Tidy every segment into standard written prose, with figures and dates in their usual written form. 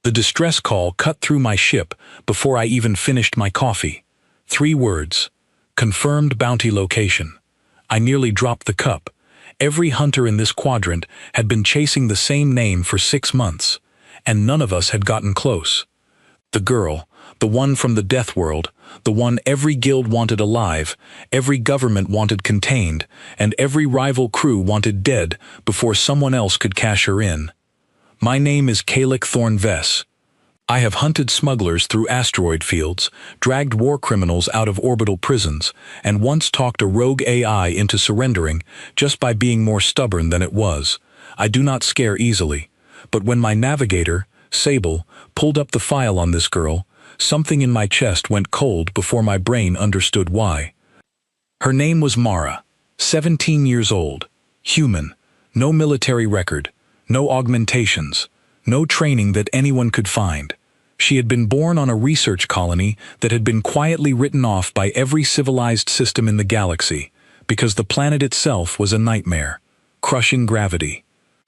The distress call cut through my ship before I even finished my coffee. 3 words. Confirmed bounty location. I nearly dropped the cup. Every hunter in this quadrant had been chasing the same name for 6 months, and none of us had gotten close. The girl, the one from the Deathworld, the one every guild wanted alive, every government wanted contained, and every rival crew wanted dead before someone else could cash her in. My name is Kalik Thornvess. I have hunted smugglers through asteroid fields, dragged war criminals out of orbital prisons, and once talked a rogue AI into surrendering just by being more stubborn than it was. I do not scare easily, but when my navigator, Sable, pulled up the file on this girl, something in my chest went cold before my brain understood why. Her name was Mara, 17 years old, human, no military record, no augmentations, no training that anyone could find. She had been born on a research colony that had been quietly written off by every civilized system in the galaxy, because the planet itself was a nightmare, crushing gravity.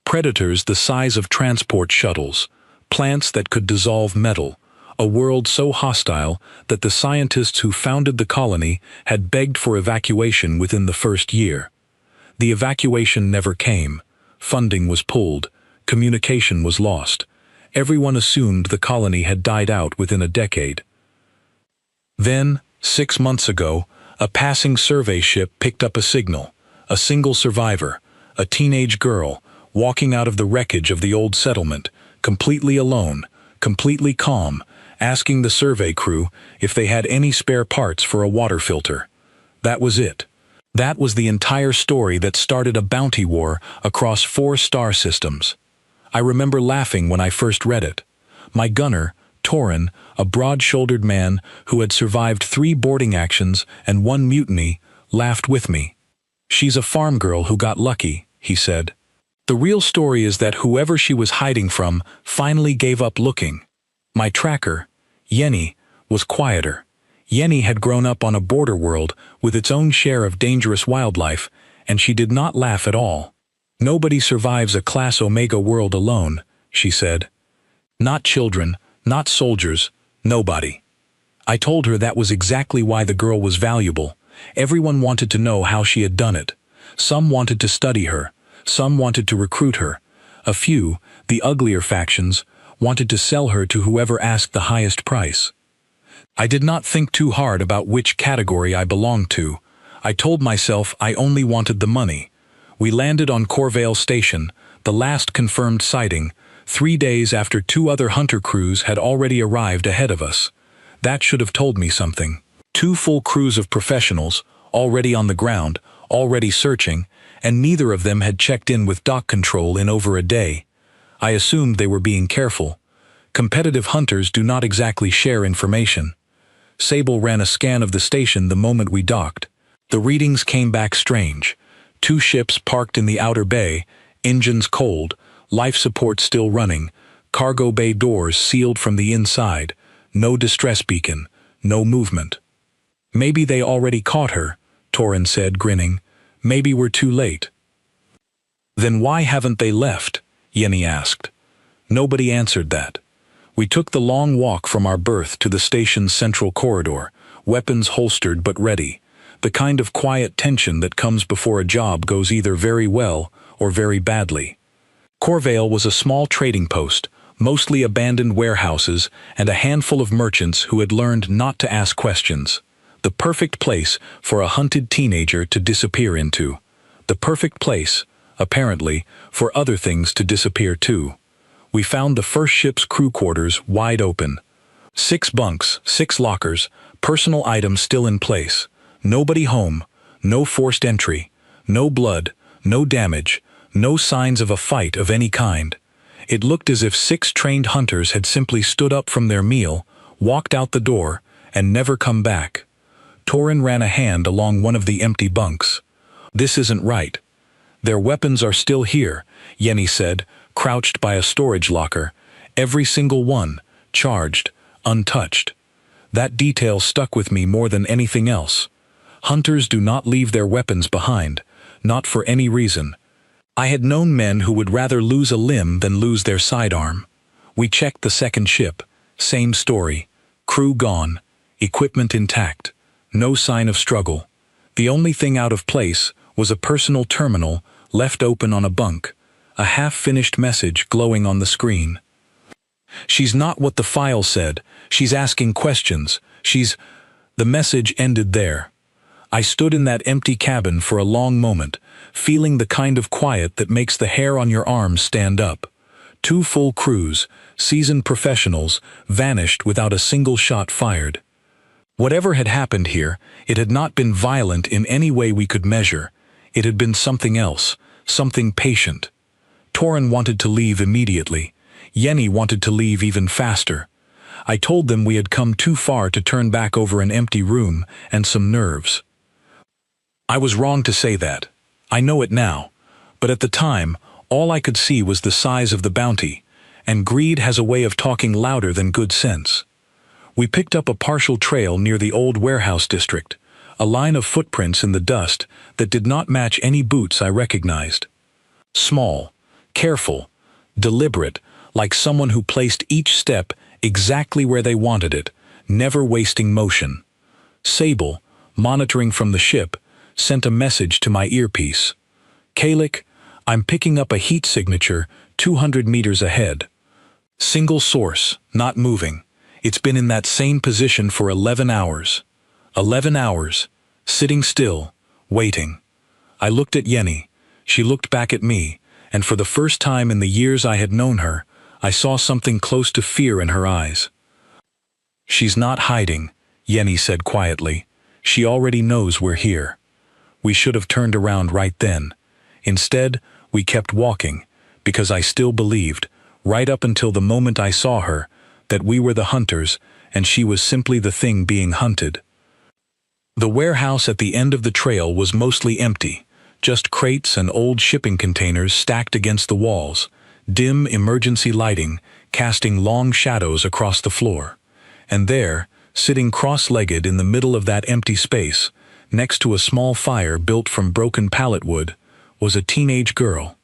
Predators the size of transport shuttles, plants that could dissolve metal, a world so hostile that the scientists who founded the colony had begged for evacuation within the first year. The evacuation never came. Funding was pulled, communication was lost. Everyone assumed the colony had died out within a decade. Then, 6 months ago, a passing survey ship picked up a signal, a single survivor, a teenage girl, walking out of the wreckage of the old settlement, completely alone, completely calm, asking the survey crew if they had any spare parts for a water filter. That was it. That was the entire story that started a bounty war across 4 star systems. I remember laughing when I first read it. My gunner, Torin, a broad-shouldered man who had survived 3 boarding actions and 1 mutiny, laughed with me. "She's a farm girl who got lucky," he said. "The real story is that whoever she was hiding from finally gave up looking." My tracker, Yenny, was quieter. Yenny had grown up on a border world with its own share of dangerous wildlife, and she did not laugh at all. "Nobody survives a Class Omega world alone," she said. "Not children, not soldiers, nobody." I told her that was exactly why the girl was valuable. Everyone wanted to know how she had done it. Some wanted to study her, some wanted to recruit her. A few, the uglier factions, wanted to sell her to whoever asked the highest price. I did not think too hard about which category I belonged to. I told myself I only wanted the money. We landed on Corvale Station, the last confirmed sighting, 3 days after 2 other hunter crews had already arrived ahead of us. That should have told me something. 2 full crews of professionals, already on the ground, already searching, and neither of them had checked in with dock control in over a day. I assumed they were being careful. Competitive hunters do not exactly share information. Sable ran a scan of the station the moment we docked. The readings came back strange. 2 ships parked in the outer bay, engines cold, life support still running, cargo bay doors sealed from the inside, no distress beacon, no movement. "Maybe they already caught her," Torin said, grinning. "Maybe we're too late." "Then why haven't they left?" Yenny asked. Nobody answered that. We took the long walk from our berth to the station's central corridor, weapons holstered but ready, the kind of quiet tension that comes before a job goes either very well or very badly. Corvale was a small trading post, mostly abandoned warehouses and a handful of merchants who had learned not to ask questions. The perfect place for a hunted teenager to disappear into. The perfect place, apparently, for other things to disappear too. We found the first ship's crew quarters wide open. 6 bunks, 6 lockers, personal items still in place. Nobody home, no forced entry, no blood, no damage, no signs of a fight of any kind. It looked as if 6 trained hunters had simply stood up from their meal, walked out the door, and never come back. Torin ran a hand along one of the empty bunks. "This isn't right." "Their weapons are still here," Yenny said, crouched by a storage locker. "Every single one, charged, untouched." That detail stuck with me more than anything else. Hunters do not leave their weapons behind, not for any reason. I had known men who would rather lose a limb than lose their sidearm. We checked the second ship. Same story. Crew gone. Equipment intact. No sign of struggle. The only thing out of place was a personal terminal left open on a bunk, a half-finished message glowing on the screen. "She's not what the file said. She's asking questions. The message ended there. I stood in that empty cabin for a long moment, feeling the kind of quiet that makes the hair on your arms stand up. 2 full crews, seasoned professionals, vanished without a single shot fired. Whatever had happened here, it had not been violent in any way we could measure. It had been something else, something patient. Torin wanted to leave immediately. Yenny wanted to leave even faster. I told them we had come too far to turn back over an empty room and some nerves. I was wrong to say that. I know it now. But at the time, all I could see was the size of the bounty, and greed has a way of talking louder than good sense. We picked up a partial trail near the old warehouse district, a line of footprints in the dust that did not match any boots I recognized. Small, careful, deliberate, like someone who placed each step exactly where they wanted it, never wasting motion. Sable, monitoring from the ship, sent a message to my earpiece. "Kalik, I'm picking up a heat signature 200 meters ahead. Single source, not moving. It's been in that same position for 11 hours. 11 hours, sitting still, waiting." I looked at Yenny. She looked back at me, and for the first time in the years I had known her, I saw something close to fear in her eyes. "She's not hiding," Yenny said quietly. "She already knows we're here." We should have turned around right then. Instead, we kept walking, because I still believed, right up until the moment I saw her, that we were the hunters, and she was simply the thing being hunted. The warehouse at the end of the trail was mostly empty, just crates and old shipping containers stacked against the walls, dim emergency lighting casting long shadows across the floor. And there, sitting cross-legged in the middle of that empty space, next to a small fire built from broken pallet wood, was a teenage girl.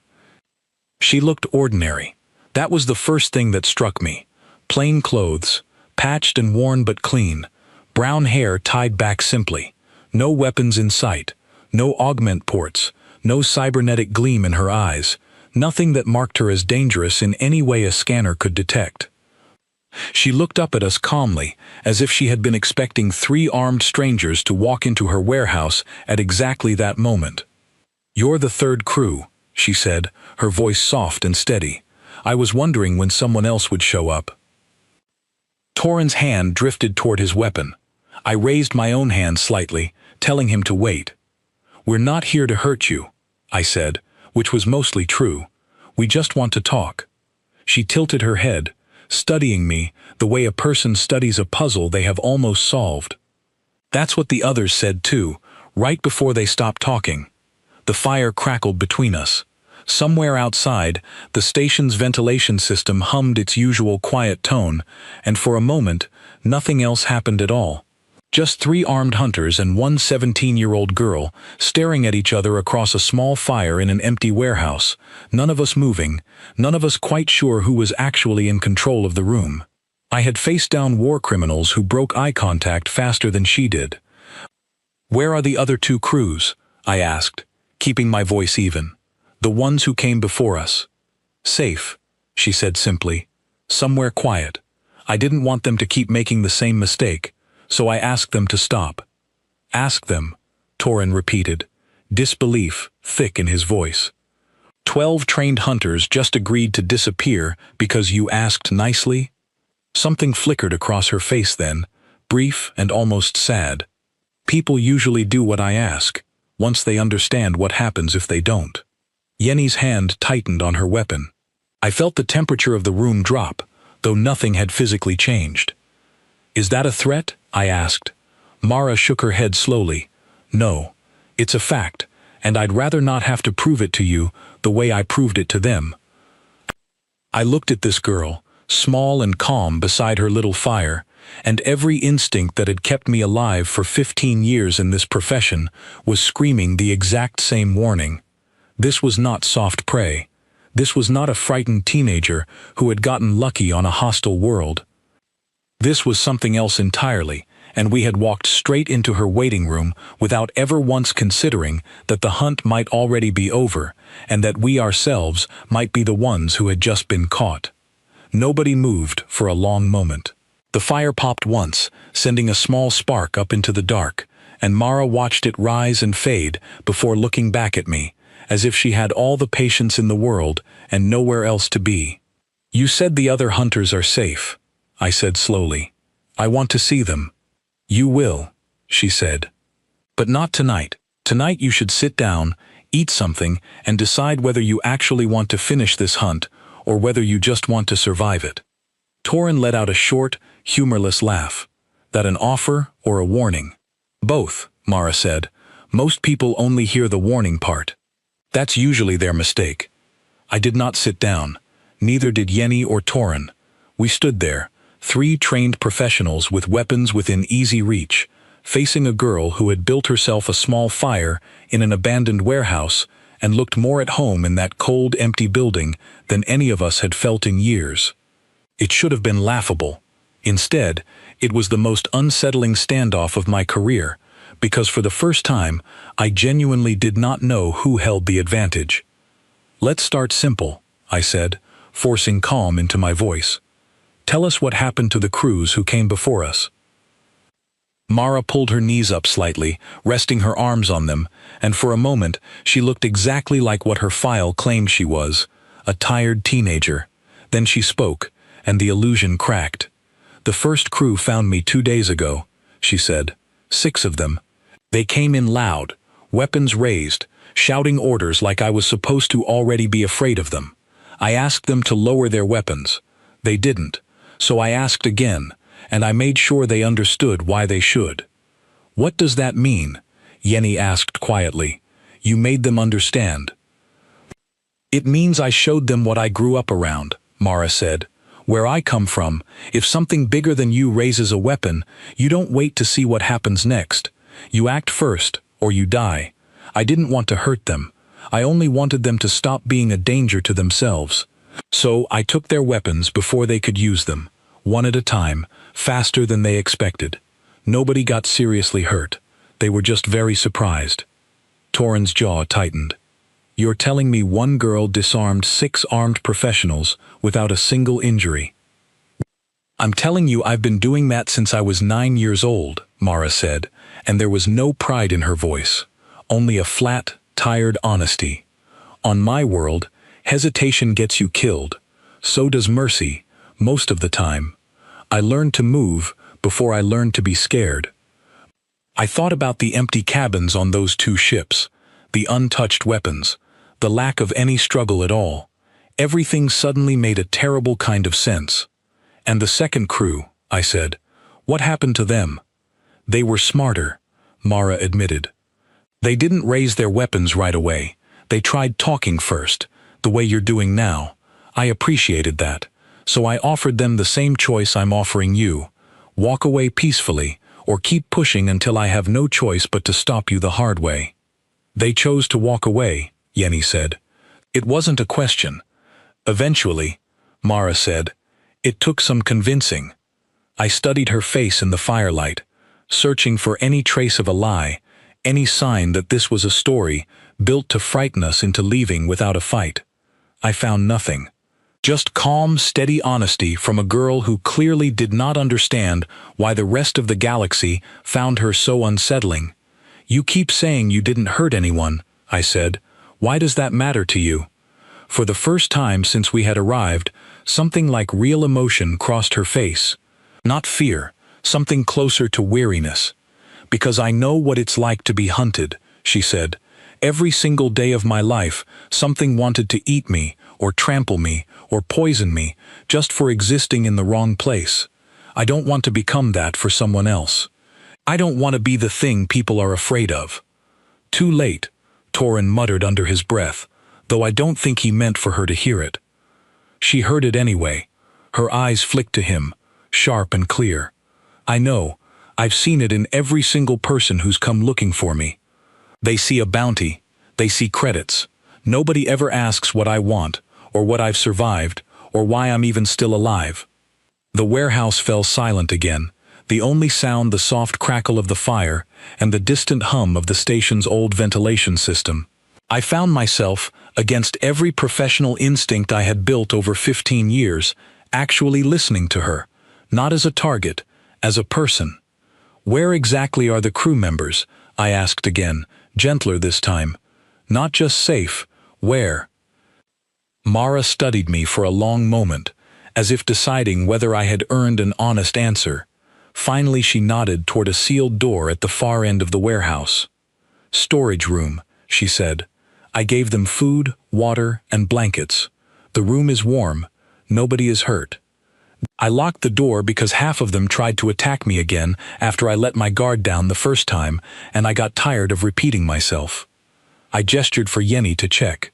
She looked ordinary. That was the first thing that struck me. Plain clothes, patched and worn but clean, brown hair tied back simply, no weapons in sight, no augment ports, no cybernetic gleam in her eyes, nothing that marked her as dangerous in any way a scanner could detect. She looked up at us calmly, as if she had been expecting 3 armed strangers to walk into her warehouse at exactly that moment. "You're the 3rd crew," she said, her voice soft and steady. "I was wondering when someone else would show up." Torin's hand drifted toward his weapon. I raised my own hand slightly, telling him to wait. "We're not here to hurt you," I said, which was mostly true. "We just want to talk." She tilted her head, studying me the way a person studies a puzzle they have almost solved. That's what the others said too, right before they stopped talking. The fire crackled between us. Somewhere outside, the station's ventilation system hummed its usual quiet tone, and for a moment, nothing else happened at all. Just 3 armed hunters and 1 17-year-old girl staring at each other across a small fire in an empty warehouse, none of us moving, none of us quite sure who was actually in control of the room. I had faced down war criminals who broke eye contact faster than she did. "Where are the other 2 crews?" I asked, keeping my voice even. "The ones who came before us." "Safe," she said simply. "Somewhere quiet. I didn't want them to keep making the same mistake, so I asked them to stop." "Ask them," Torin repeated, disbelief thick in his voice. 12 trained hunters just agreed to disappear because you asked nicely?" Something flickered across her face then, brief and almost sad. "People usually do what I ask, once they understand what happens if they don't." Yenny's hand tightened on her weapon. I felt the temperature of the room drop, though nothing had physically changed. "Is that a threat?" I asked. Mara shook her head slowly. "No, it's a fact, and I'd rather not have to prove it to you the way I proved it to them." I looked at this girl, small and calm beside her little fire, and every instinct that had kept me alive for 15 years in this profession was screaming the exact same warning. This was not soft prey. This was not a frightened teenager who had gotten lucky on a hostile world. This was something else entirely, and we had walked straight into her waiting room without ever once considering that the hunt might already be over, and that we ourselves might be the ones who had just been caught. Nobody moved for a long moment. The fire popped once, sending a small spark up into the dark, and Mara watched it rise and fade before looking back at me, as if she had all the patience in the world and nowhere else to be. "You said the other hunters are safe," I said slowly. "I want to see them." "You will," she said. "But not tonight. Tonight you should sit down, eat something, and decide whether you actually want to finish this hunt or whether you just want to survive it." Torin let out a short, humorless laugh. "That an offer or a warning?" "Both," Mara said. "Most people only hear the warning part. That's usually their mistake." I did not sit down. Neither did Yenny or Torin. We stood there, 3 trained professionals with weapons within easy reach, facing a girl who had built herself a small fire in an abandoned warehouse and looked more at home in that cold, empty building than any of us had felt in years. It should have been laughable. Instead, it was the most unsettling standoff of my career, because for the first time, I genuinely did not know who held the advantage. "Let's start simple," I said, forcing calm into my voice. "Tell us what happened to the crews who came before us." Mara pulled her knees up slightly, resting her arms on them, and for a moment she looked exactly like what her file claimed she was, a tired teenager. Then she spoke, and the illusion cracked. "The first crew found me 2 days ago," she said. 6 of them. They came in loud, weapons raised, shouting orders like I was supposed to already be afraid of them. I asked them to lower their weapons. They didn't, so I asked again, and I made sure they understood why they should. "What does that mean?" Yenny asked quietly. "You made them understand." "It means I showed them what I grew up around," Mara said. "Where I come from, if something bigger than you raises a weapon, you don't wait to see what happens next. You act first, or you die. I didn't want to hurt them. I only wanted them to stop being a danger to themselves. So I took their weapons before they could use them, one at a time, faster than they expected. Nobody got seriously hurt. They were just very surprised." Torin's jaw tightened. "You're telling me one girl disarmed 6 armed professionals without a single injury?" "I'm telling you I've been doing that since I was 9 years old," Mara said, and there was no pride in her voice, only a flat, tired honesty. "On my world, hesitation gets you killed. So does mercy, most of the time. I learned to move before I learned to be scared." I thought about the empty cabins on those 2 ships, the untouched weapons, the lack of any struggle at all. Everything suddenly made a terrible kind of sense. "And the second crew," I said. "What happened to them?" "They were smarter," Mara admitted. "They didn't raise their weapons right away. They tried talking first, the way you're doing now. I appreciated that. So I offered them the same choice I'm offering you. Walk away peacefully, or keep pushing until I have no choice but to stop you the hard way." "They chose to walk away," Yenny said. "It wasn't a question." "Eventually," Mara said. "It took some convincing." I studied her face in the firelight, searching for any trace of a lie, any sign that this was a story built to frighten us into leaving without a fight. I found nothing. Just calm, steady honesty from a girl who clearly did not understand why the rest of the galaxy found her so unsettling. "You keep saying you didn't hurt anyone," I said. "Why does that matter to you?" For the first time since we had arrived, something like real emotion crossed her face. Not fear, something closer to weariness. "Because I know what it's like to be hunted," she said. "Every single day of my life, something wanted to eat me, or trample me, or poison me, just for existing in the wrong place. I don't want to become that for someone else. I don't want to be the thing people are afraid of." "Too late," Torin muttered under his breath, though I don't think he meant for her to hear it. She heard it anyway. Her eyes flicked to him, sharp and clear. "I know. I've seen it in every single person who's come looking for me. They see a bounty. They see credits. Nobody ever asks what I want, or what I've survived, or why I'm even still alive. The warehouse fell silent again, the only sound the soft crackle of the fire and the distant hum of the station's old ventilation system. I found myself, against every professional instinct I had built over 15 years, actually listening to her, not as a target, as a person. "Where exactly are the crew members?" I asked again, gentler this time. "Not just safe, where?" Mara studied me for a long moment, as if deciding whether I had earned an honest answer. Finally she nodded toward a sealed door at the far end of the warehouse. "Storage room," she said. "I gave them food, water, and blankets. The room is warm. Nobody is hurt." I locked the door because half of them tried to attack me again after I let my guard down the first time, and I got tired of repeating myself. I gestured for Yenny to check.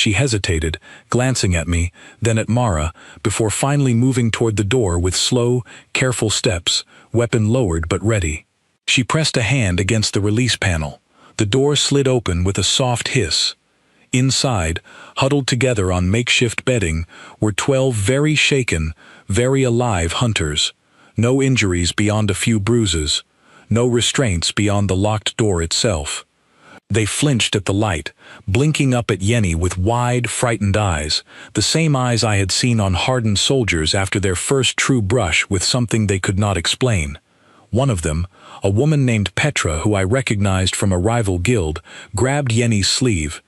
She hesitated, glancing at me, then at Mara, before finally moving toward the door with slow, careful steps, weapon lowered but ready. She pressed a hand against the release panel. The door slid open with a soft hiss. Inside, huddled together on makeshift bedding, were 12 very shaken, very alive hunters. No injuries beyond a few bruises. No restraints beyond the locked door itself. They flinched at the light, blinking up at Yenny with wide, frightened eyes, the same eyes I had seen on hardened soldiers after their first true brush with something they could not explain. One of them, a woman named Petra who I recognized from a rival guild, grabbed Yenny's sleeve.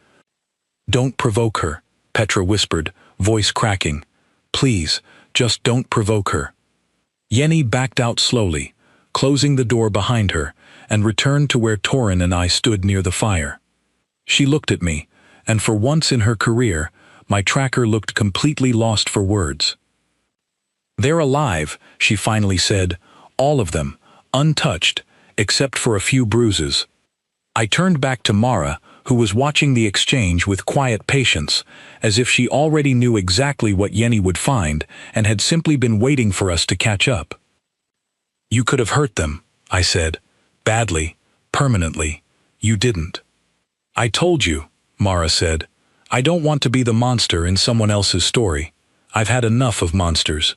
"Don't provoke her," Petra whispered, voice cracking. "Please, just don't provoke her." Yenny backed out slowly, closing the door behind her, and returned to where Torin and I stood near the fire. She looked at me, and for once in her career, my tracker looked completely lost for words. "They're alive," she finally said, "all of them, untouched, except for a few bruises." I turned back to Mara, who was watching the exchange with quiet patience, as if she already knew exactly what Yenny would find and had simply been waiting for us to catch up. "You could have hurt them," I said. "Badly, permanently. You didn't." "I told you," Mara said. "I don't want to be the monster in someone else's story. I've had enough of monsters."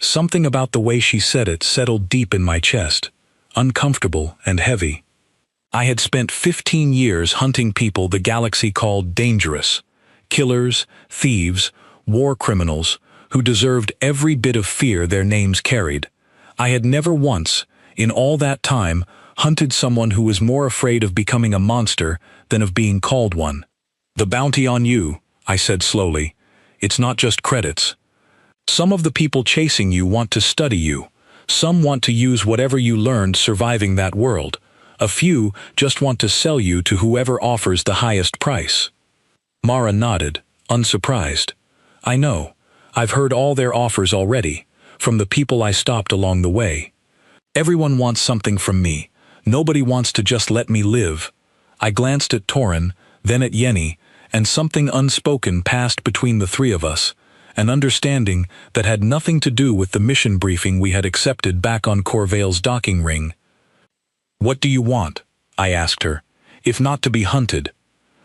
Something about the way she said it settled deep in my chest, uncomfortable and heavy. I had spent 15 years hunting people the galaxy called dangerous. Killers, thieves, war criminals, who deserved every bit of fear their names carried. I had never once, in all that time, hunted someone who was more afraid of becoming a monster than of being called one. "The bounty on you," I said slowly. "It's not just credits. Some of the people chasing you want to study you. Some want to use whatever you learned surviving that world. A few just want to sell you to whoever offers the highest price." Mara nodded, unsurprised. "I know. I've heard all their offers already, from the people I stopped along the way. Everyone wants something from me. Nobody wants to just let me live." I glanced at Torin, then at Yenny, and something unspoken passed between the three of us, an understanding that had nothing to do with the mission briefing we had accepted back on Corvale's docking ring. "What do you want?" I asked her, "if not to be hunted?"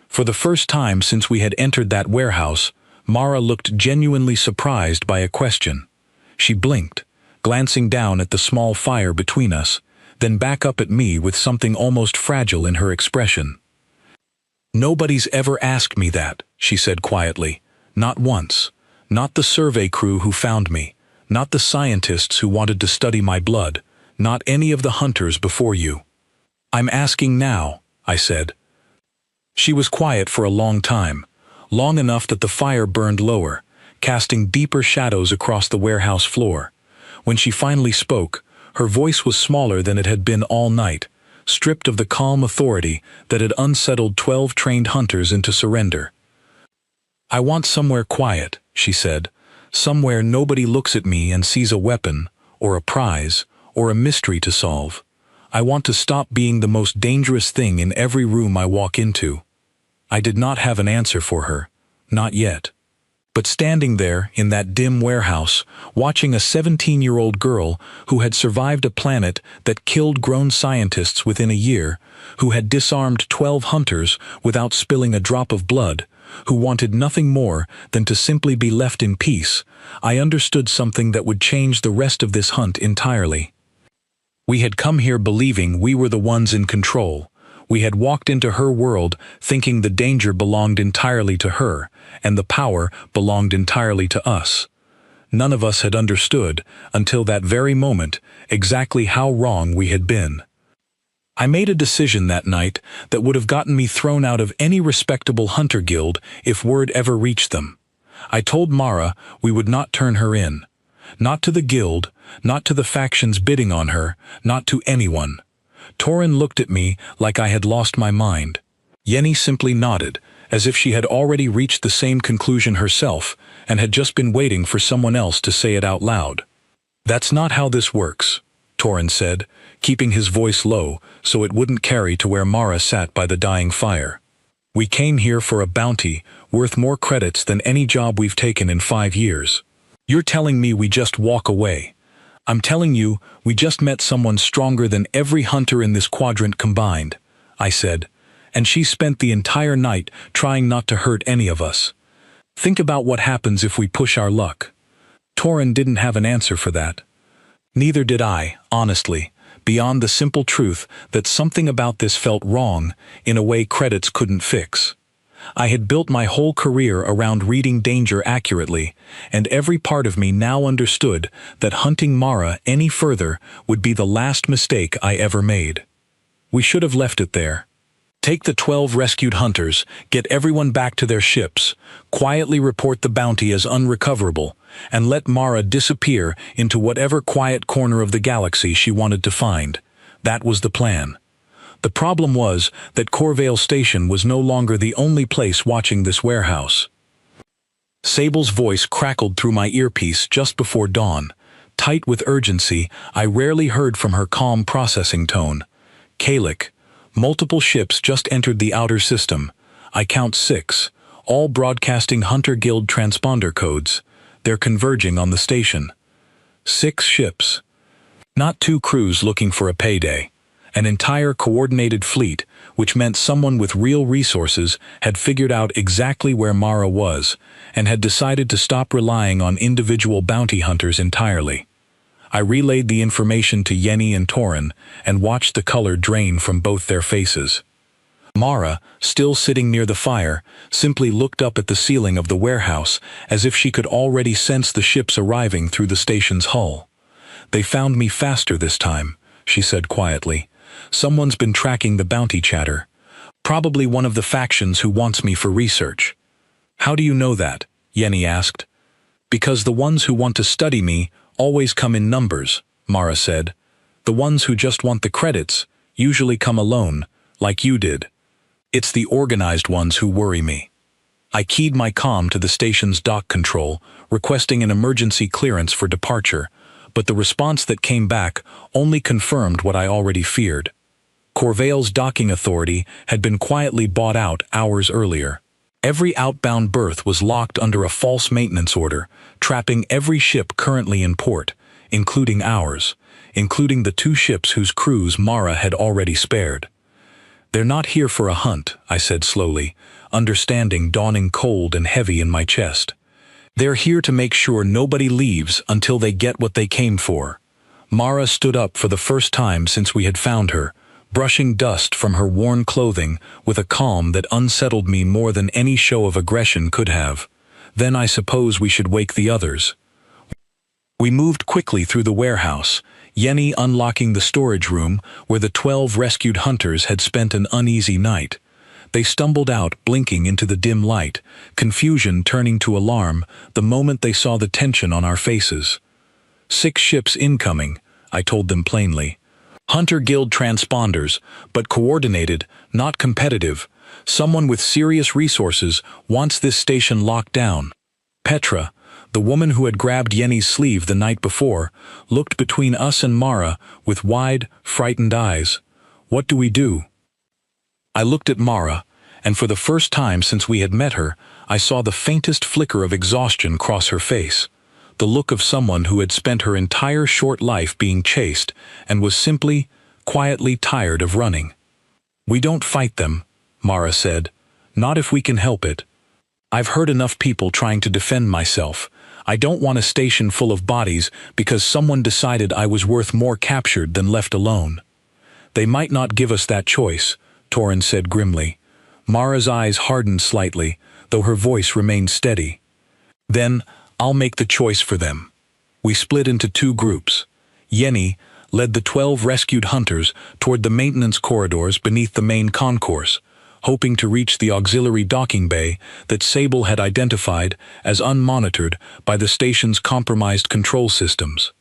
For the first time since we had entered that warehouse, Mara looked genuinely surprised by a question. She blinked, glancing down at the small fire between us, then back up at me with something almost fragile in her expression. "Nobody's ever asked me that," she said quietly. "Not once. Not the survey crew who found me. Not the scientists who wanted to study my blood. Not any of the hunters before you." "I'm asking now," I said. She was quiet for a long time, long enough that the fire burned lower, casting deeper shadows across the warehouse floor. When she finally spoke, her voice was smaller than it had been all night, stripped of the calm authority that had unsettled 12 trained hunters into surrender. "I want somewhere quiet," she said, "somewhere nobody looks at me and sees a weapon, or a prize, or a mystery to solve. I want to stop being the most dangerous thing in every room I walk into." I did not have an answer for her, not yet. But standing there in that dim warehouse, watching a 17-year-old girl who had survived a planet that killed grown scientists within a year, who had disarmed 12 hunters without spilling a drop of blood, who wanted nothing more than to simply be left in peace, I understood something that would change the rest of this hunt entirely. We had come here believing we were the ones in control. We had walked into her world thinking the danger belonged entirely to her, and the power belonged entirely to us. None of us had understood, until that very moment, exactly how wrong we had been. I made a decision that night that would have gotten me thrown out of any respectable hunter guild if word ever reached them. I told Mara we would not turn her in. Not to the guild, not to the factions bidding on her, not to anyone. Torin looked at me like I had lost my mind. Yenny simply nodded, as if she had already reached the same conclusion herself and had just been waiting for someone else to say it out loud. "That's not how this works," Torin said, keeping his voice low so it wouldn't carry to where Mara sat by the dying fire. "We came here for a bounty worth more credits than any job we've taken in 5 years. You're telling me we just walk away. I'm telling you, we just met someone stronger than every hunter in this quadrant combined," I said, "and she spent the entire night trying not to hurt any of us. Think about what happens if we push our luck." Torin didn't have an answer for that. Neither did I, honestly, beyond the simple truth that something about this felt wrong in a way credits couldn't fix. I had built my whole career around reading danger accurately, and every part of me now understood that hunting Mara any further would be the last mistake I ever made. We should have left it there. Take the 12 rescued hunters, get everyone back to their ships, quietly report the bounty as unrecoverable, and let Mara disappear into whatever quiet corner of the galaxy she wanted to find. That was the plan. The problem was that Corvale Station was no longer the only place watching this warehouse. Sable's voice crackled through my earpiece just before dawn. Tight with urgency, I rarely heard from her calm processing tone. "Kalik, multiple ships just entered the outer system. I count 6, all broadcasting Hunter Guild transponder codes. They're converging on the station." 6 ships. Not 2 crews looking for a payday. An entire coordinated fleet, which meant someone with real resources had figured out exactly where Mara was, and had decided to stop relying on individual bounty hunters entirely. I relayed the information to Yenny and Torin, and watched the color drain from both their faces. Mara, still sitting near the fire, simply looked up at the ceiling of the warehouse as if she could already sense the ships arriving through the station's hull. "They found me faster this time," she said quietly. "Someone's been tracking the bounty chatter. Probably one of the factions who wants me for research." "How do you know that?" Yenny asked. "Because the ones who want to study me always come in numbers," Mara said. "The ones who just want the credits usually come alone, like you did. It's the organized ones who worry me." I keyed my comm to the station's dock control, requesting an emergency clearance for departure, but the response that came back only confirmed what I already feared. Corvale's docking authority had been quietly bought out hours earlier. Every outbound berth was locked under a false maintenance order, trapping every ship currently in port, including ours, including the 2 ships whose crews Mara had already spared. "They're not here for a hunt," I said slowly, understanding dawning cold and heavy in my chest. "They're here to make sure nobody leaves until they get what they came for." Mara stood up for the first time since we had found her, brushing dust from her worn clothing with a calm that unsettled me more than any show of aggression could have. "Then I suppose we should wake the others." We moved quickly through the warehouse, Yenny unlocking the storage room where the 12 rescued hunters had spent an uneasy night. They stumbled out, blinking into the dim light, confusion turning to alarm the moment they saw the tension on our faces. 6 ships incoming, I told them plainly. Hunter Guild transponders, but coordinated, not competitive. Someone with serious resources wants this station locked down. Petra, the woman who had grabbed Yenny's sleeve the night before, looked between us and Mara with wide, frightened eyes. "What do we do?" I looked at Mara, and for the first time since we had met her, I saw the faintest flicker of exhaustion cross her face. The look of someone who had spent her entire short life being chased and was simply, quietly tired of running. "We don't fight them," Mara said. "Not if we can help it. I've heard enough people trying to defend myself. I don't want a station full of bodies because someone decided I was worth more captured than left alone. They might not give us that choice, Torin said grimly. Mara's eyes hardened slightly, though her voice remained steady. Then, I'll make the choice for them. We split into 2 groups. Yenny led the 12 rescued hunters toward the maintenance corridors beneath the main concourse, hoping to reach the auxiliary docking bay that Sable had identified as unmonitored by the station's compromised control systems.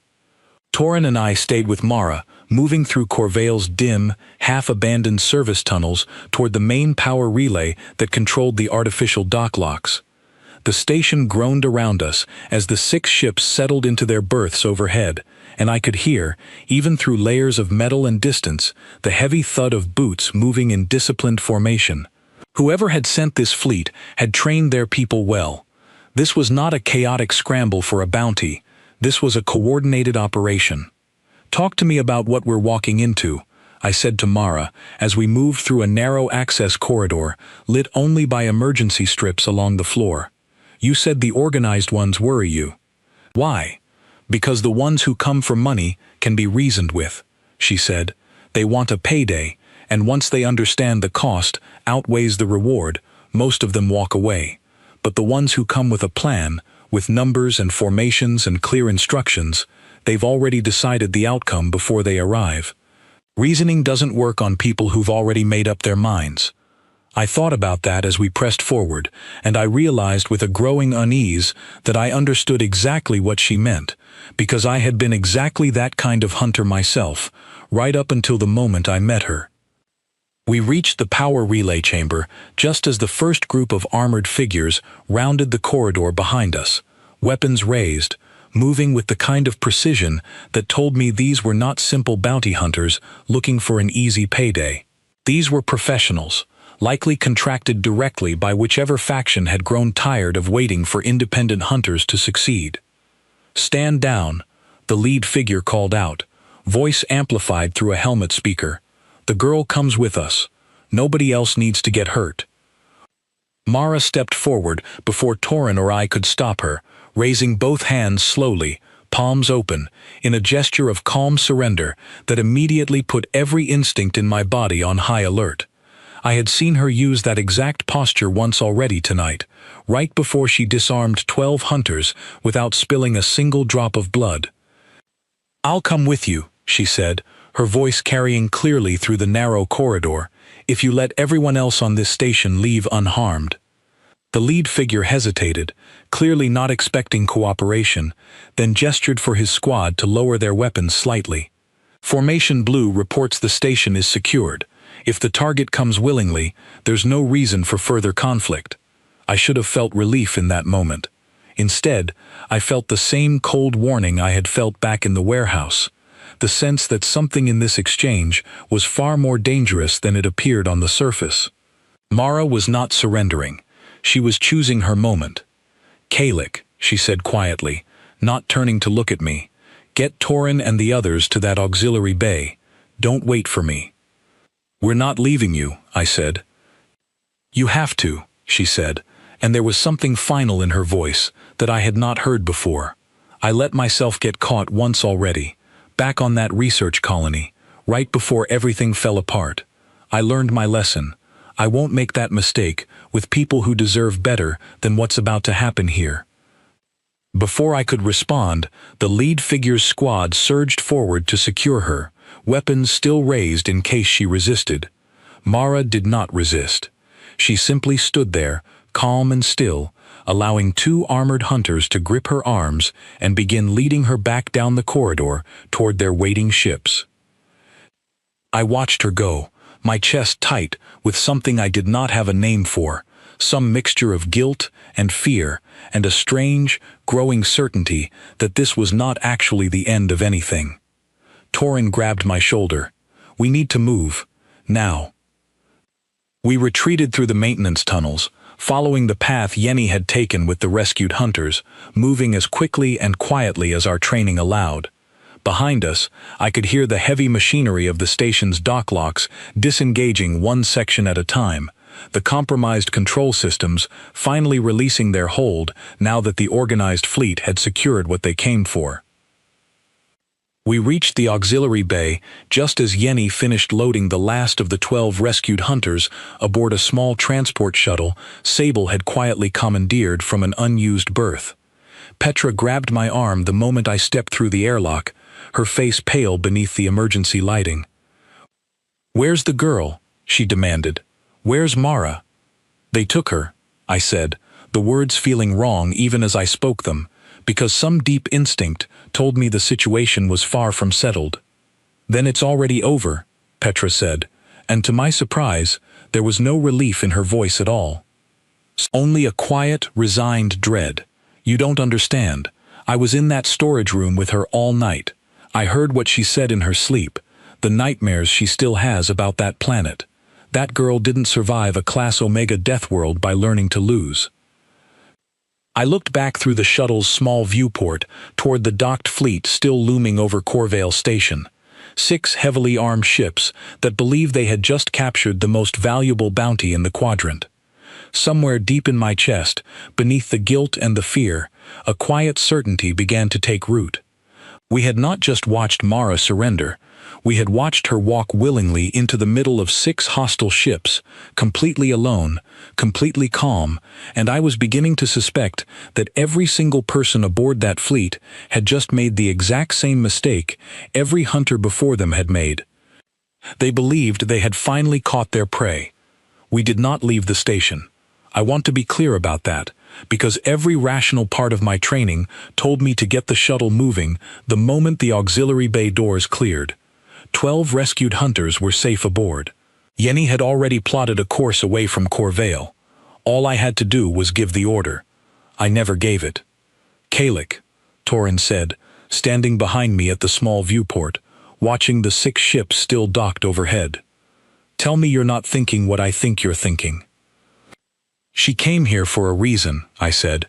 Torin and I stayed with Mara, moving through Corvale's dim, half-abandoned service tunnels toward the main power relay that controlled the artificial dock locks. The station groaned around us as the 6 ships settled into their berths overhead, and I could hear, even through layers of metal and distance, the heavy thud of boots moving in disciplined formation. Whoever had sent this fleet had trained their people well. This was not a chaotic scramble for a bounty. This was a coordinated operation. "Talk to me about what we're walking into," I said to Mara as we moved through a narrow access corridor lit only by emergency strips along the floor. "You said the organized ones worry you." "Why?" "Because the ones who come for money can be reasoned with," she said. "They want a payday, and once they understand the cost outweighs the reward, most of them walk away. But the ones who come with a plan, with numbers and formations and clear instructions, they've already decided the outcome before they arrive. Reasoning doesn't work on people who've already made up their minds." I thought about that as we pressed forward, and I realized with a growing unease that I understood exactly what she meant, because I had been exactly that kind of hunter myself, right up until the moment I met her. We reached the power relay chamber just as the first group of armored figures rounded the corridor behind us, weapons raised, moving with the kind of precision that told me these were not simple bounty hunters looking for an easy payday. These were professionals, likely contracted directly by whichever faction had grown tired of waiting for independent hunters to succeed. "Stand down," the lead figure called out, voice amplified through a helmet speaker. "The girl comes with us. Nobody else needs to get hurt." Mara stepped forward before Torin or I could stop her, raising both hands slowly, palms open, in a gesture of calm surrender that immediately put every instinct in my body on high alert. I had seen her use that exact posture once already tonight, right before she disarmed 12 hunters without spilling a single drop of blood. "I'll come with you," she said, her voice carrying clearly through the narrow corridor, "if you let everyone else on this station leave unharmed." The lead figure hesitated, clearly not expecting cooperation, then gestured for his squad to lower their weapons slightly. "Formation Blue reports the station is secured. If the target comes willingly, there's no reason for further conflict." I should have felt relief in that moment. Instead, I felt the same cold warning I had felt back in the warehouse, the sense that something in this exchange was far more dangerous than it appeared on the surface. Mara was not surrendering. She was choosing her moment. "Kalik," she said quietly, not turning to look at me, "get Torin and the others to that auxiliary bay. Don't wait for me." "We're not leaving you," I said. "You have to," she said, and there was something final in her voice that I had not heard before. I let myself get caught once already, back on that research colony, right before everything fell apart. I learned my lesson. I won't make that mistake with people who deserve better than what's about to happen here. Before I could respond, the lead figure's squad surged forward to secure her, weapons still raised in case she resisted. Mara did not resist. She simply stood there, calm and still, allowing 2 armored hunters to grip her arms and begin leading her back down the corridor toward their waiting ships. I watched her go, my chest tight with something I did not have a name for, some mixture of guilt and fear and a strange, growing certainty that this was not actually the end of anything. Torin grabbed my shoulder. "We need to move. Now." We retreated through the maintenance tunnels, following the path Yenny had taken with the rescued hunters, moving as quickly and quietly as our training allowed. Behind us, I could hear the heavy machinery of the station's dock locks disengaging one section at a time, the compromised control systems finally releasing their hold now that the organized fleet had secured what they came for. We reached the auxiliary bay just as Yenny finished loading the last of the 12 rescued hunters aboard a small transport shuttle Sable had quietly commandeered from an unused berth. Petra grabbed my arm the moment I stepped through the airlock, her face pale beneath the emergency lighting. "Where's the girl?" she demanded. "Where's Mara?" "They took her," I said, the words feeling wrong even as I spoke them, because some deep instinct told me the situation was far from settled. "Then it's already over," Petra said, and to my surprise, there was no relief in her voice at all. Only a quiet, resigned dread. "You don't understand. I was in that storage room with her all night. I heard what she said in her sleep, the nightmares she still has about that planet. That girl didn't survive a Class Omega Deathworld by learning to lose." I looked back through the shuttle's small viewport toward the docked fleet still looming over Corvale Station. 6 heavily armed ships that believed they had just captured the most valuable bounty in the quadrant. Somewhere deep in my chest, beneath the guilt and the fear, a quiet certainty began to take root. We had not just watched Mara surrender. We had watched her walk willingly into the middle of 6 hostile ships, completely alone, completely calm, and I was beginning to suspect that every single person aboard that fleet had just made the exact same mistake every hunter before them had made. They believed they had finally caught their prey. We did not leave the station. I want to be clear about that, because every rational part of my training told me to get the shuttle moving the moment the auxiliary bay doors cleared. 12 rescued hunters were safe aboard. Yenny had already plotted a course away from Corvale. All I had to do was give the order. I never gave it. "Kalik," Torin said, standing behind me at the small viewport, watching the 6 ships still docked overhead. "Tell me you're not thinking what I think you're thinking." "She came here for a reason," I said.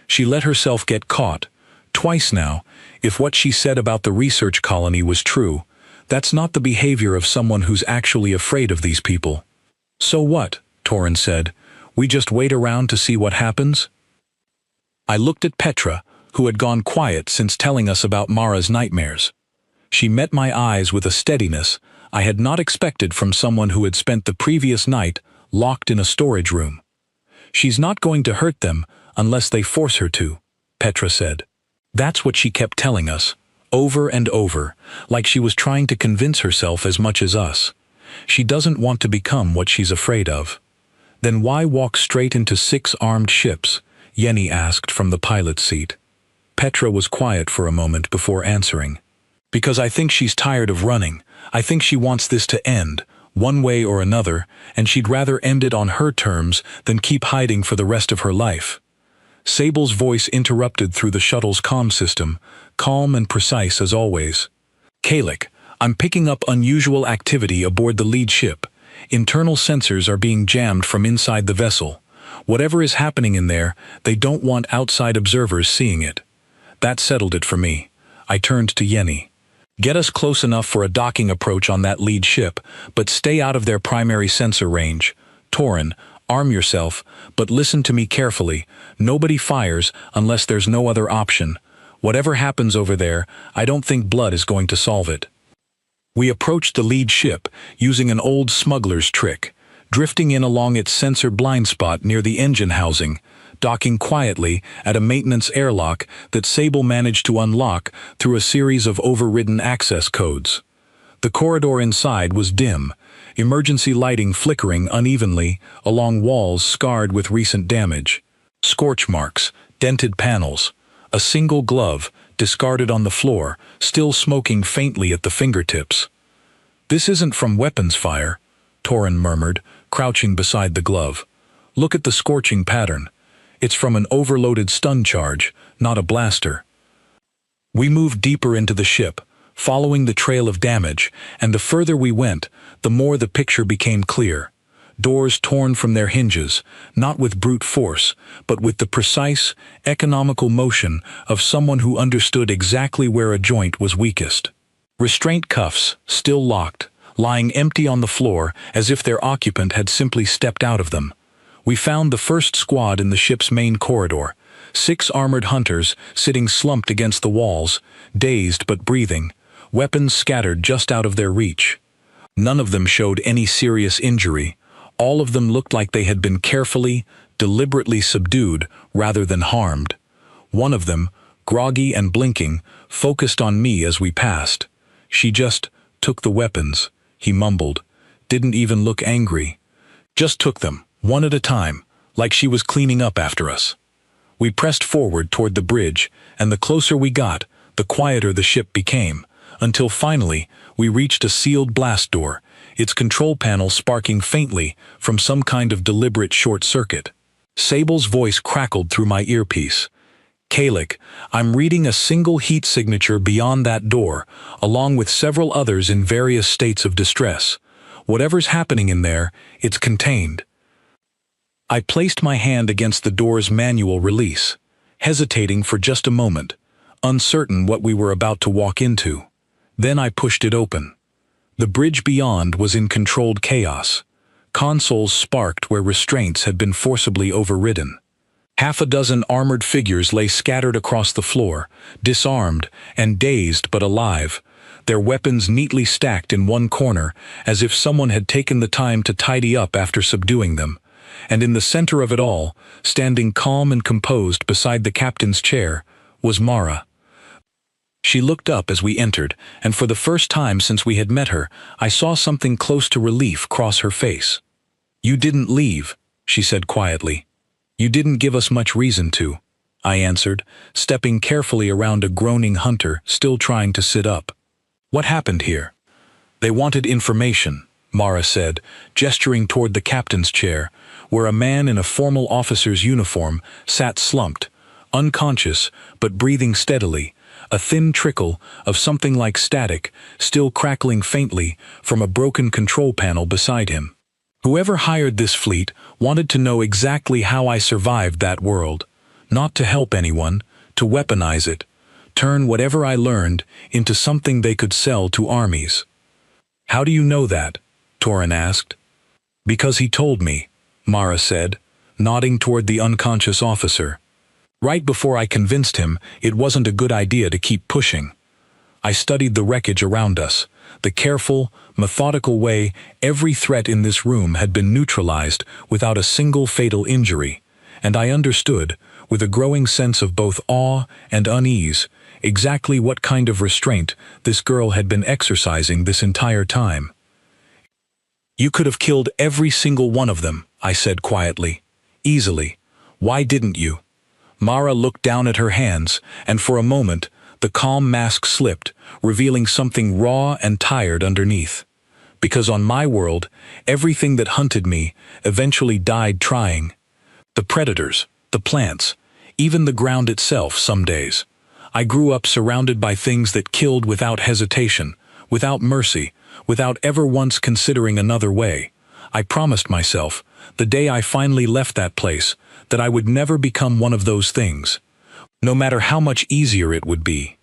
"She let herself get caught. Twice now. If what she said about the research colony was true, that's not the behavior of someone who's actually afraid of these people." "So what?" Torin said. "We just wait around to see what happens?" I looked at Petra, who had gone quiet since telling us about Mara's nightmares. She met my eyes with a steadiness I had not expected from someone who had spent the previous night locked in a storage room. "She's not going to hurt them unless they force her to," Petra said. That's what she kept telling us, over and over, like she was trying to convince herself as much as us. She doesn't want to become what she's afraid of. "Then why walk straight into 6 armed ships?" Yenny asked from the pilot's seat. Petra was quiet for a moment before answering. "Because I think she's tired of running. I think she wants this to end, one way or another, and she'd rather end it on her terms than keep hiding for the rest of her life." Sable's voice interrupted through the shuttle's comm system, calm and precise as always. "Kalik, I'm picking up unusual activity aboard the lead ship. Internal sensors are being jammed from inside the vessel. Whatever is happening in there, they don't want outside observers seeing it." That settled it for me. I turned to Yenny. "Get us close enough for a docking approach on that lead ship, but stay out of their primary sensor range. Torin, arm yourself, but listen to me carefully. Nobody fires unless there's no other option. Whatever happens over there, I don't think blood is going to solve it." We approached the lead ship, using an old smuggler's trick, drifting in along its sensor blind spot near the engine housing, docking quietly at a maintenance airlock that Sable managed to unlock through a series of overridden access codes. The corridor inside was dim, emergency lighting flickering unevenly along walls scarred with recent damage. Scorch marks, dented panels, a single glove, discarded on the floor, still smoking faintly at the fingertips. "This isn't from weapons fire," Torin murmured, crouching beside the glove. "Look at the scorching pattern. It's from an overloaded stun charge, not a blaster." We moved deeper into the ship, following the trail of damage, and the further we went, the more the picture became clear. Doors torn from their hinges, not with brute force, but with the precise, economical motion of someone who understood exactly where a joint was weakest. Restraint cuffs, still locked, lying empty on the floor as if their occupant had simply stepped out of them. We found the first squad in the ship's main corridor, 6 armored hunters sitting slumped against the walls, dazed but breathing, weapons scattered just out of their reach. None of them showed any serious injury. All of them looked like they had been carefully, deliberately subdued rather than harmed. One of them, groggy and blinking, focused on me as we passed. "She just took the weapons," he mumbled. "Didn't even look angry. Just took them, one at a time, like she was cleaning up after us." We pressed forward toward the bridge, and the closer we got, the quieter the ship became, until finally we reached a sealed blast door, its control panel sparking faintly from some kind of deliberate short circuit. Sable's voice crackled through my earpiece. "Kalik, I'm reading a single heat signature beyond that door, along with several others in various states of distress. Whatever's happening in there, it's contained." I placed my hand against the door's manual release, hesitating for just a moment, uncertain what we were about to walk into. Then I pushed it open. The bridge beyond was in controlled chaos. Consoles sparked where restraints had been forcibly overridden. 6 armored figures lay scattered across the floor, disarmed and dazed but alive, their weapons neatly stacked in one corner as if someone had taken the time to tidy up after subduing them. And in the center of it all, standing calm and composed beside the captain's chair, was Mara. She looked up as we entered, and for the first time since we had met her, I saw something close to relief cross her face. "You didn't leave," she said quietly. "You didn't give us much reason to," I answered, stepping carefully around a groaning hunter still trying to sit up. "What happened here?" "They wanted information," Mara said, gesturing toward the captain's chair, where a man in a formal officer's uniform sat slumped, unconscious but breathing steadily, a thin trickle of something like static still crackling faintly from a broken control panel beside him. "Whoever hired this fleet wanted to know exactly how I survived that world, not to help anyone, to weaponize it, turn whatever I learned into something they could sell to armies." "How do you know that?" Torin asked. "Because he told me," Mara said, nodding toward the unconscious officer. "Right before I convinced him it wasn't a good idea to keep pushing. I studied the wreckage around us, the careful, methodical way every threat in this room had been neutralized without a single fatal injury, and I understood, with a growing sense of both awe and unease, exactly what kind of restraint this girl had been exercising this entire time. "You could have killed every single one of them," I said quietly. "Easily. Why didn't you?" Mara looked down at her hands, and for a moment, the calm mask slipped, revealing something raw and tired underneath. "Because on my world, everything that hunted me eventually died trying. The predators, the plants, even the ground itself some days. I grew up surrounded by things that killed without hesitation, without mercy, without ever once considering another way. I promised myself, the day I finally left that place, that I would never become one of those things, no matter how much easier it would be."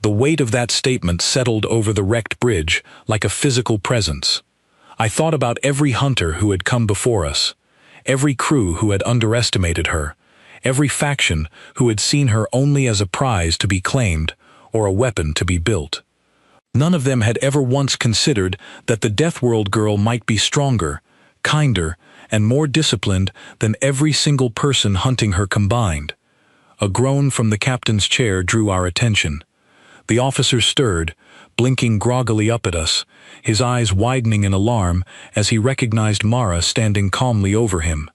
The weight of that statement settled over the wrecked bridge like a physical presence. I thought about every hunter who had come before us, every crew who had underestimated her, every faction who had seen her only as a prize to be claimed or a weapon to be built. None of them had ever once considered that the Deathworld girl might be stronger, kinder, and more disciplined than every single person hunting her combined. A groan from the captain's chair drew our attention. The officer stirred, blinking groggily up at us, his eyes widening in alarm as he recognized Mara standing calmly over him.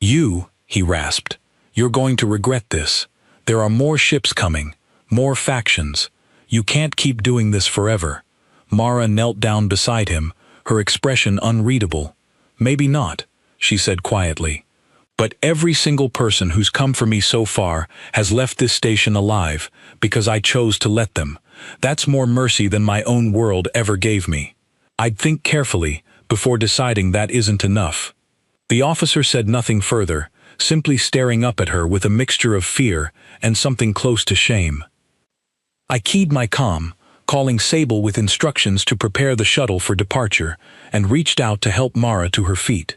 "You," he rasped, "you're going to regret this. There are more ships coming, more factions. You can't keep doing this forever." Mara knelt down beside him, her expression unreadable. "Maybe not," she said quietly. "But every single person who's come for me so far has left this station alive because I chose to let them. That's more mercy than my own world ever gave me. I'd think carefully before deciding that isn't enough." The officer said nothing further, simply staring up at her with a mixture of fear and something close to shame. I keyed my comm, calling Sable with instructions to prepare the shuttle for departure, and reached out to help Mara to her feet.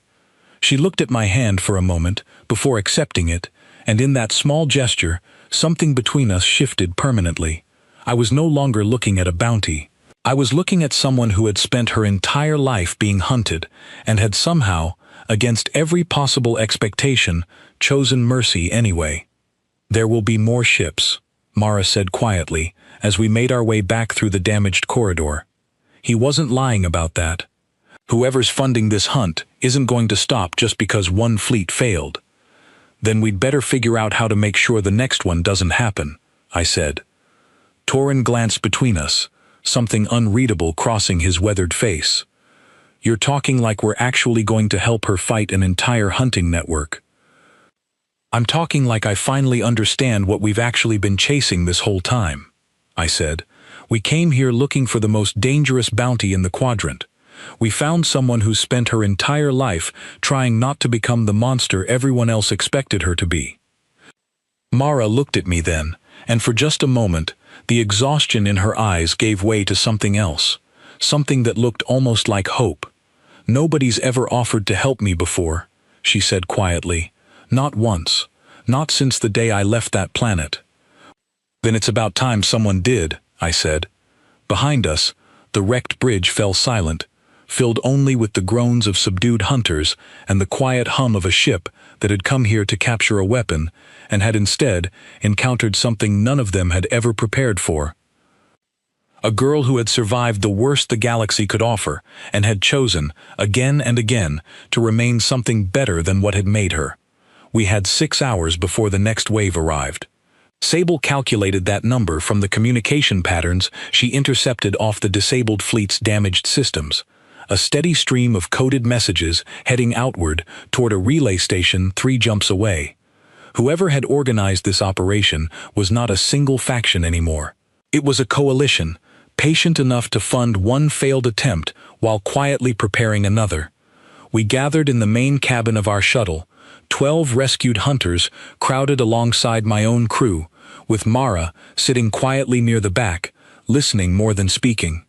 She looked at my hand for a moment before accepting it, and in that small gesture, something between us shifted permanently. I was no longer looking at a bounty. I was looking at someone who had spent her entire life being hunted, and had somehow, against every possible expectation, chosen mercy anyway. "There will be more ships," Mara said quietly, as we made our way back through the damaged corridor. He wasn't lying about that. Whoever's funding this hunt isn't going to stop just because one fleet failed. "Then we'd better figure out how to make sure the next one doesn't happen," I said. Torin glanced between us, something unreadable crossing his weathered face. "You're talking like we're actually going to help her fight an entire hunting network." "I'm talking like I finally understand what we've actually been chasing this whole time," I said. "We came here looking for the most dangerous bounty in the quadrant. We found someone who spent her entire life trying not to become the monster everyone else expected her to be." Mara looked at me then, and for just a moment, the exhaustion in her eyes gave way to something else, something that looked almost like hope. "Nobody's ever offered to help me before," she said quietly. "Not once. Not since the day I left that planet." "Then it's about time someone did," I said. Behind us, the wrecked bridge fell silent, filled only with the groans of subdued hunters and the quiet hum of a ship that had come here to capture a weapon and had instead encountered something none of them had ever prepared for. A girl who had survived the worst the galaxy could offer and had chosen, again and again, to remain something better than what had made her. We had 6 hours before the next wave arrived. Sable calculated that number from the communication patterns she intercepted off the disabled fleet's damaged systems. A steady stream of coded messages heading outward toward a relay station 3 jumps away. Whoever had organized this operation was not a single faction anymore. It was a coalition, patient enough to fund one failed attempt while quietly preparing another. We gathered in the main cabin of our shuttle, 12 rescued hunters crowded alongside my own crew, with Mara sitting quietly near the back, listening more than speaking.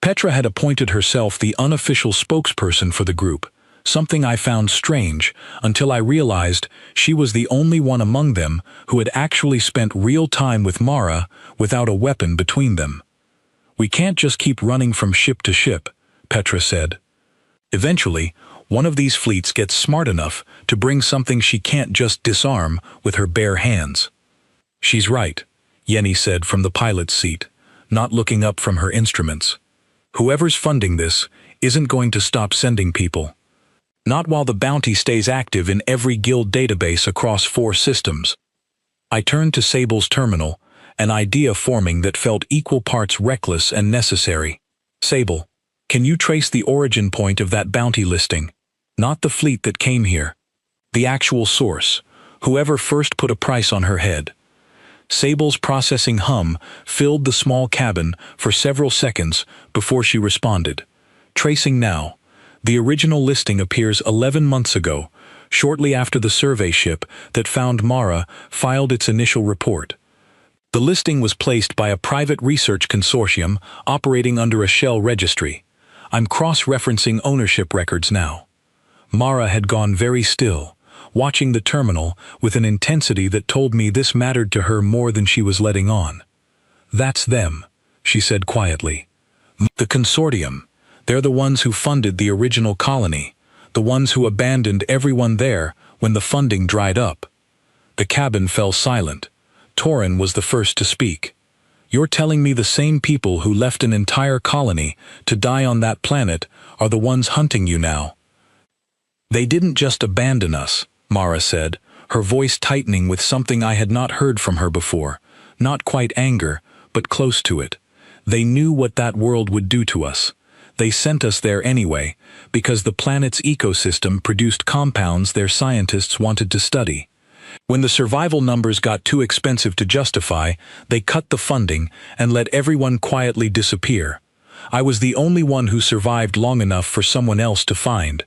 Petra had appointed herself the unofficial spokesperson for the group, something I found strange until I realized she was the only one among them who had actually spent real time with Mara without a weapon between them. "We can't just keep running from ship to ship," Petra said. "Eventually, one of these fleets gets smart enough to bring something she can't just disarm with her bare hands." "She's right," Yenny said from the pilot's seat, not looking up from her instruments. "Whoever's funding this isn't going to stop sending people. Not while the bounty stays active in every guild database across 4 systems." I turned to Sable's terminal, an idea forming that felt equal parts reckless and necessary. "Sable, can you trace the origin point of that bounty listing? Not the fleet that came here. The actual source, whoever first put a price on her head." Sable's processing hum filled the small cabin for several seconds before she responded. "Tracing now. The original listing appears 11 months ago, shortly after the survey ship that found Mara filed its initial report. The listing was placed by a private research consortium operating under a shell registry. I'm cross-referencing ownership records now." Mara had gone very still, watching the terminal with an intensity that told me this mattered to her more than she was letting on. "That's them," she said quietly. "The consortium. They're the ones who funded the original colony, the ones who abandoned everyone there when the funding dried up." The cabin fell silent. Torin was the first to speak. "You're telling me the same people who left an entire colony to die on that planet are the ones hunting you now?" "They didn't just abandon us," Mara said, her voice tightening with something I had not heard from her before. Not quite anger, but close to it. "They knew what that world would do to us. They sent us there anyway, because the planet's ecosystem produced compounds their scientists wanted to study. When the survival numbers got too expensive to justify, they cut the funding and let everyone quietly disappear. I was the only one who survived long enough for someone else to find.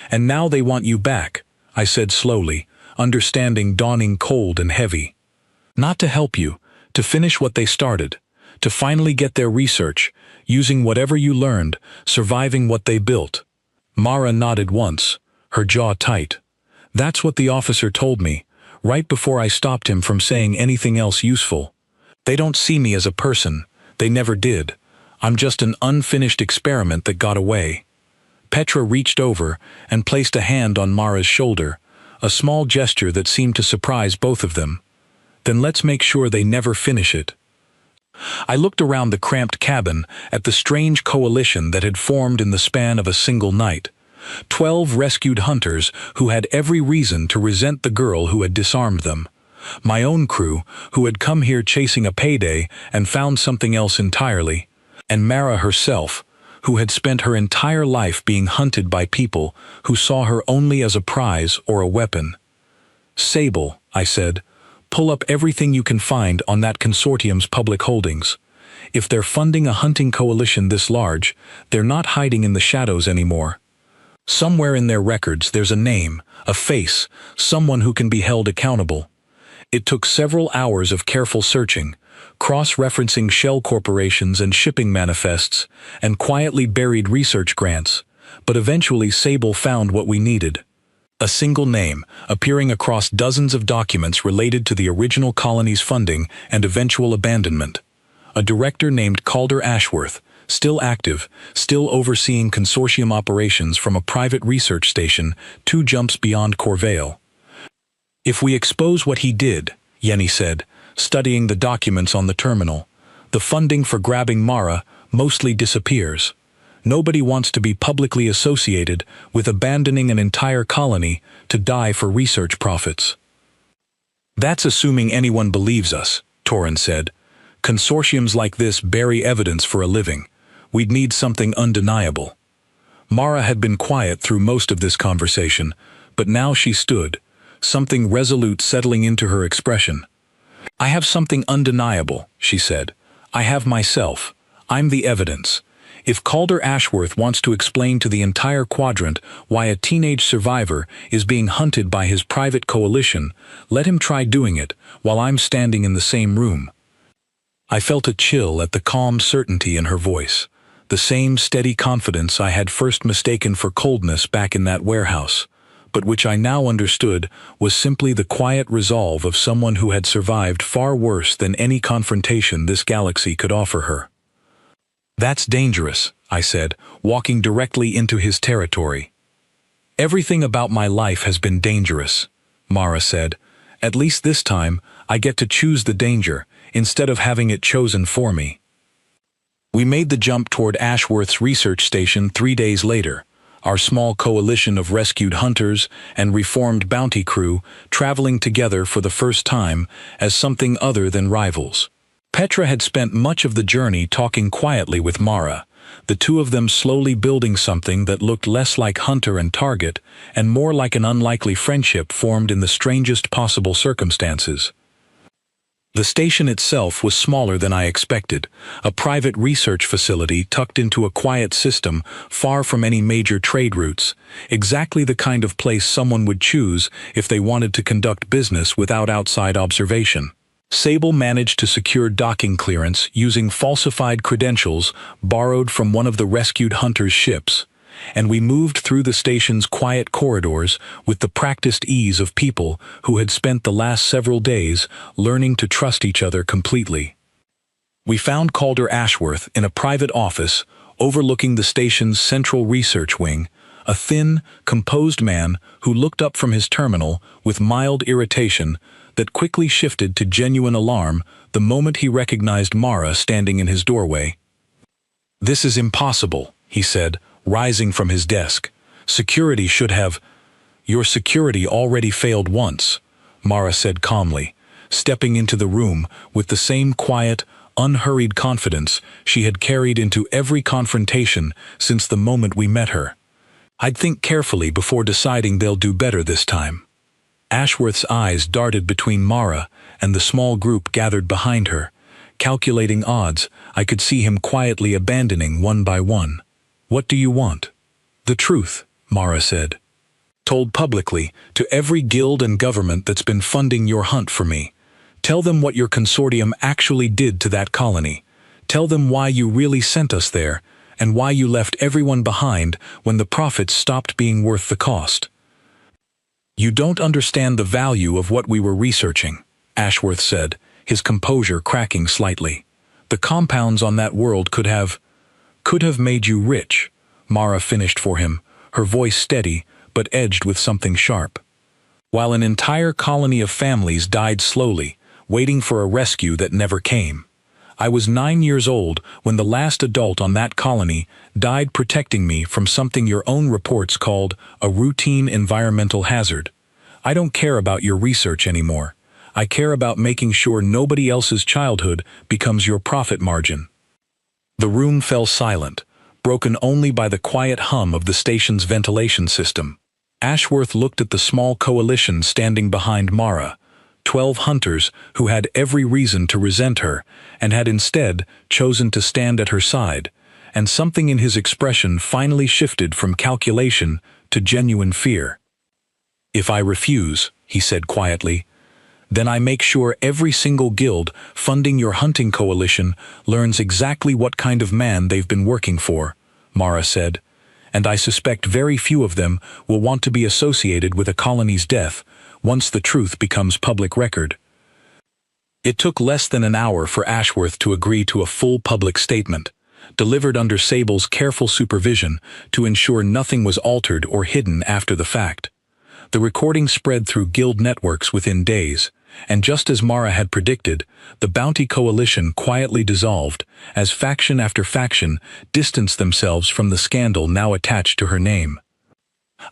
And now they want you back," I said slowly, understanding dawning cold and heavy. "Not to help you, to finish what they started. To finally get their research, using whatever you learned, surviving what they built. Mara nodded once, her jaw tight. That's what the officer told me, right before I stopped him from saying anything else useful. They don't see me as a person. They never did. I'm just an unfinished experiment that got away. Petra reached over and placed a hand on Mara's shoulder, a small gesture that seemed to surprise both of them. Then let's make sure they never finish it. I looked around the cramped cabin at the strange coalition that had formed in the span of a single night. 12 rescued hunters who had every reason to resent the girl who had disarmed them. My own crew, who had come here chasing a payday and found something else entirely. And Mara herself, who had spent her entire life being hunted by people who saw her only as a prize or a weapon. Sable, I said, pull up everything you can find on that consortium's public holdings. If they're funding a hunting coalition this large, they're not hiding in the shadows anymore. Somewhere in their records there's a name, a face, someone who can be held accountable. It took several hours of careful searching, cross-referencing shell corporations and shipping manifests, and quietly buried research grants, but eventually Sable found what we needed. A single name, appearing across dozens of documents related to the original colony's funding and eventual abandonment. A director named Calder Ashworth, still active, still overseeing consortium operations from a private research station 2 jumps beyond Corvale. If we expose what he did, Yenny said, studying the documents on the terminal, the funding for grabbing Mara mostly disappears. Nobody wants to be publicly associated with abandoning an entire colony to die for research profits. That's assuming anyone believes us, Torin said. Consortiums like this bury evidence for a living. We'd need something undeniable. Mara had been quiet through most of this conversation, but now she stood, something resolute settling into her expression. I have something undeniable, she said. I have myself. I'm the evidence. If Calder Ashworth wants to explain to the entire quadrant why a teenage survivor is being hunted by his private coalition, let him try doing it while I'm standing in the same room. I felt a chill at the calm certainty in her voice, the same steady confidence I had first mistaken for coldness back in that warehouse, but which I now understood was simply the quiet resolve of someone who had survived far worse than any confrontation this galaxy could offer her. That's dangerous, I said, walking directly into his territory. Everything about my life has been dangerous, Mara said. At least this time, I get to choose the danger, instead of having it chosen for me. We made the jump toward Ashworth's research station 3 days later, our small coalition of rescued hunters and reformed bounty crew traveling together for the first time as something other than rivals. Petra had spent much of the journey talking quietly with Mara, the two of them slowly building something that looked less like hunter and target and more like an unlikely friendship formed in the strangest possible circumstances. The station itself was smaller than I expected, a private research facility tucked into a quiet system far from any major trade routes, exactly the kind of place someone would choose if they wanted to conduct business without outside observation. Sable managed to secure docking clearance using falsified credentials borrowed from one of the rescued hunters' ships, and we moved through the station's quiet corridors with the practiced ease of people who had spent the last several days learning to trust each other completely. We found Calder Ashworth in a private office overlooking the station's central research wing, a thin, composed man who looked up from his terminal with mild irritation that quickly shifted to genuine alarm the moment he recognized Mara standing in his doorway. "This is impossible," he said, rising from his desk. "Security should have—" "Your security already failed once," Mara said calmly, stepping into the room with the same quiet, unhurried confidence she had carried into every confrontation since the moment we met her. "I'd think carefully before deciding they'll do better this time." Ashworth's eyes darted between Mara and the small group gathered behind her. Calculating odds, I could see him quietly abandoning one by one. "What do you want?" "The truth," Mara said. "Told publicly, to every guild and government that's been funding your hunt for me. Tell them what your consortium actually did to that colony. Tell them why you really sent us there, and why you left everyone behind when the profits stopped being worth the cost." "You don't understand the value of what we were researching," Ashworth said, his composure cracking slightly. "The compounds on that world could have made you rich," Mara finished for him, her voice steady but edged with something sharp. "While an entire colony of families died slowly, waiting for a rescue that never came. I was 9 years old when the last adult on that colony died protecting me from something your own reports called a routine environmental hazard. I don't care about your research anymore. I care about making sure nobody else's childhood becomes your profit margin." The room fell silent, broken only by the quiet hum of the station's ventilation system. Ashworth looked at the small coalition standing behind Mara, 12 hunters who had every reason to resent her and had instead chosen to stand at her side, and something in his expression finally shifted from calculation to genuine fear. "If I refuse," he said quietly, "then I make sure every single guild funding your hunting coalition learns exactly what kind of man they've been working for," Mara said, "and I suspect very few of them will want to be associated with a colony's death once the truth becomes public record." It took less than an hour for Ashworth to agree to a full public statement, delivered under Sable's careful supervision to ensure nothing was altered or hidden after the fact. The recording spread through guild networks within days, and just as Mara had predicted, the Bounty Coalition quietly dissolved as faction after faction distanced themselves from the scandal now attached to her name.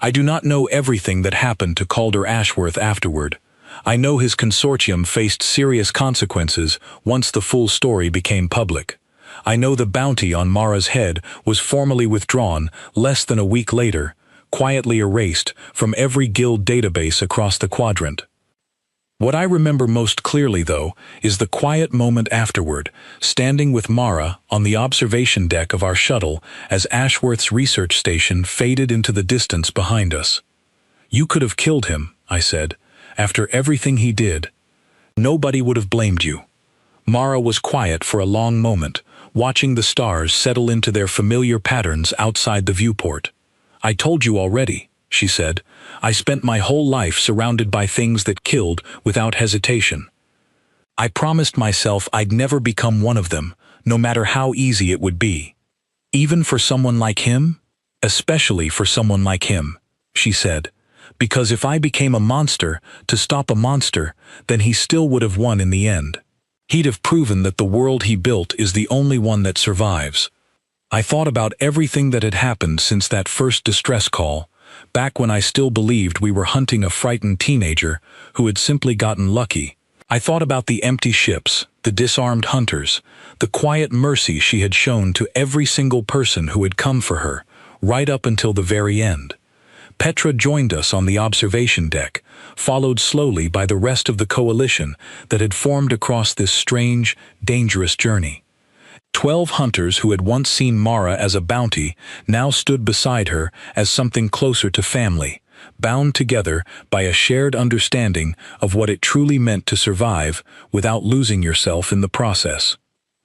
I do not know everything that happened to Calder Ashworth afterward. I know his consortium faced serious consequences once the full story became public. I know the bounty on Mara's head was formally withdrawn less than a week later, quietly erased from every guild database across the quadrant. What I remember most clearly, though, is the quiet moment afterward, standing with Mara on the observation deck of our shuttle as Ashworth's research station faded into the distance behind us. "You could have killed him," I said, "after everything he did. Nobody would have blamed you." Mara was quiet for a long moment, watching the stars settle into their familiar patterns outside the viewport. "I told you already," she said. "I spent my whole life surrounded by things that killed without hesitation. I promised myself I'd never become one of them, no matter how easy it would be. Even for someone like him? Especially for someone like him," she said. "Because if I became a monster to stop a monster, then he still would have won in the end. He'd have proven that the world he built is the only one that survives." I thought about everything that had happened since that first distress call, back when I still believed we were hunting a frightened teenager who had simply gotten lucky. I thought about the empty ships, the disarmed hunters, the quiet mercy she had shown to every single person who had come for her, right up until the very end. Petra joined us on the observation deck, followed slowly by the rest of the coalition that had formed across this strange, dangerous journey. 12 hunters who had once seen Mara as a bounty now stood beside her as something closer to family, bound together by a shared understanding of what it truly meant to survive without losing yourself in the process.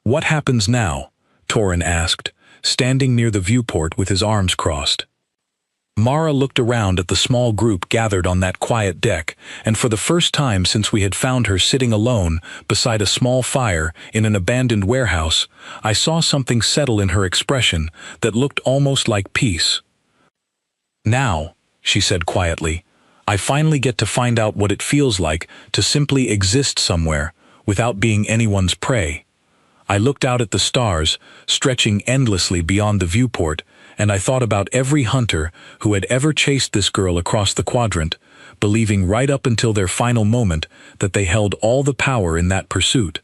"What happens now?" Torin asked, standing near the viewport with his arms crossed. Mara looked around at the small group gathered on that quiet deck, and for the first time since we had found her sitting alone beside a small fire in an abandoned warehouse, I saw something settle in her expression that looked almost like peace. "Now," she said quietly, "I finally get to find out what it feels like to simply exist somewhere without being anyone's prey." I looked out at the stars, stretching endlessly beyond the viewport, and I thought about every hunter who had ever chased this girl across the quadrant, believing right up until their final moment that they held all the power in that pursuit.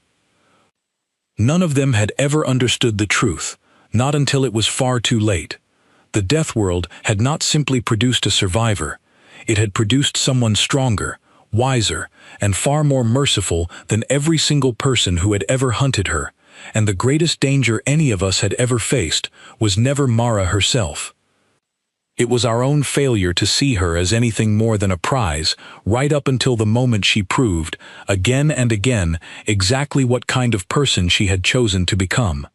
None of them had ever understood the truth, not until it was far too late. The Deathworld had not simply produced a survivor, it had produced someone stronger, wiser, and far more merciful than every single person who had ever hunted her. And the greatest danger any of us had ever faced was never Mara herself. It was our own failure to see her as anything more than a prize, right up until the moment she proved, again and again, exactly what kind of person she had chosen to become.